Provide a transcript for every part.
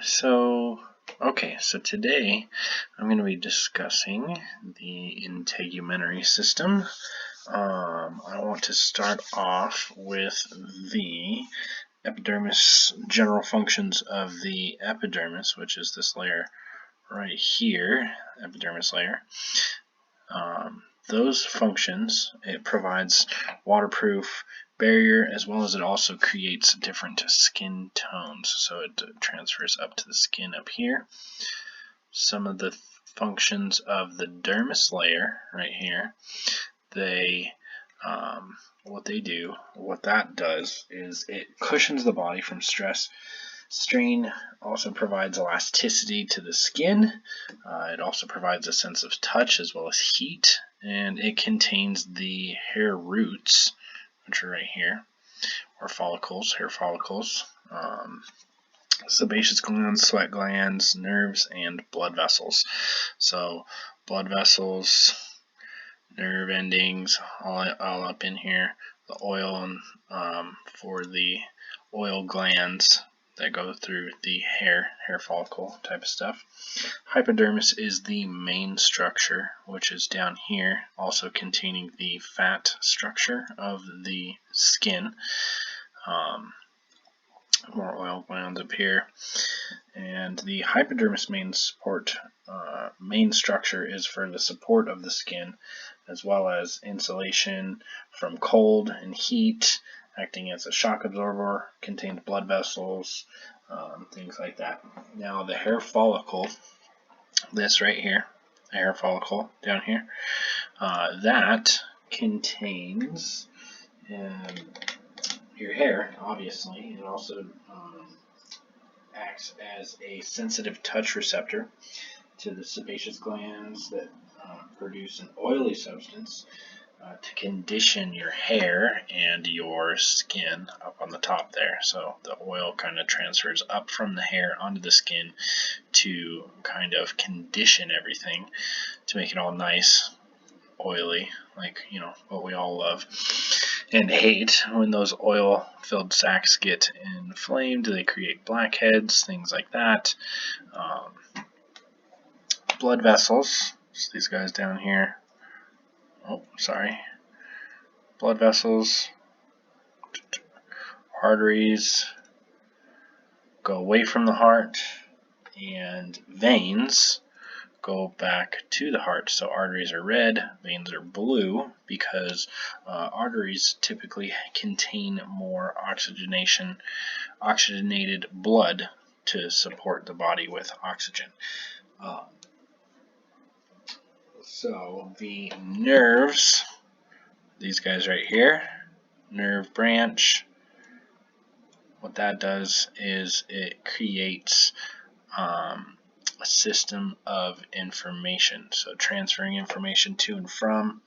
So today I'm going to be discussing the integumentary system. I want to start off with the epidermis, general functions of the epidermis, which is this layer right here, epidermis layer. Those functions, it provides waterproof barrier, as well as it also creates different skin tones, so it transfers up to the skin up here. Some of the functions of the dermis layer right here, what that does is it cushions the body from stress. Strain also provides elasticity to the skin. It also provides a sense of touch as well as heat, and it contains the hair roots, which are right here, or follicles, hair follicles, sebaceous glands, sweat glands, nerves, and blood vessels. So blood vessels, nerve endings, all up in here. The oil and for the oil glands that go through the hair follicle type of stuff. Hypodermis is the main structure, which is down here, also containing the fat structure of the skin. More oil glands up here. And the hypodermis main structure is for the support of the skin, as well as insulation from cold and heat, acting as a shock absorber, contains blood vessels, things like that. Now the hair follicle, this right here, the hair follicle down here, that contains your hair, obviously. It also acts as a sensitive touch receptor to the sebaceous glands that produce an oily substance to condition your hair and your skin up on the top there. So the oil kind of transfers up from the hair onto the skin to kind of condition everything to make it all nice, oily, like, you know, what we all love and hate. When those oil-filled sacs get inflamed, they create blackheads, things like that. Blood vessels, so these guys down here. Blood vessels, arteries go away from the heart, and veins go back to the heart. So arteries are red, veins are blue, because arteries typically contain more oxygenated blood to support the body with oxygen. So the nerves, these guys right here, nerve branch, what that does is it creates a system of information. So transferring information to and from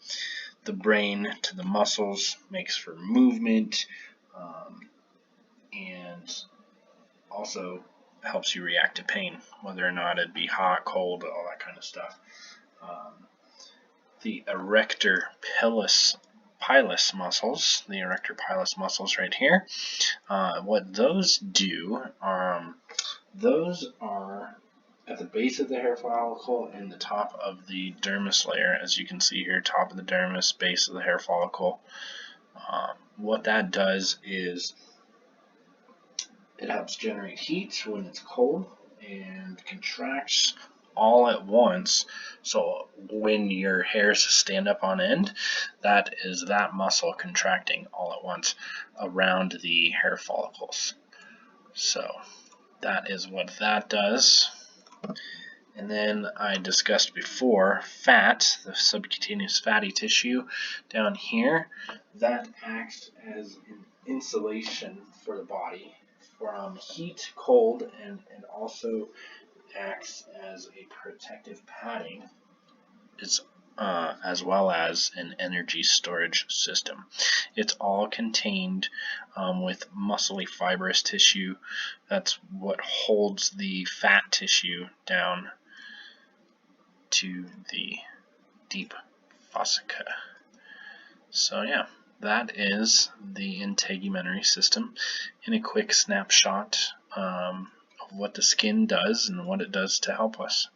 the brain to the muscles makes for movement, and also helps you react to pain, whether or not it be hot, cold, all that kind of stuff. The erector pilis muscles, right here, what those do, those are at the base of the hair follicle and the top of the dermis layer, as you can see here, top of the dermis, base of the hair follicle. What that does is it helps generate heat when it's cold and contracts all at once. So when your hairs stand up on end, that is that muscle contracting all at once around the hair follicles. So that is what that does. And then I discussed before fat, the subcutaneous fatty tissue down here, that acts as an insulation for the body from heat, cold, and also acts as a protective padding, as well as an energy storage system. It's all contained with muscly fibrous tissue. That's what holds the fat tissue down to the deep fossa. So yeah, that is the integumentary system in a quick snapshot what the skin does and what it does to help us.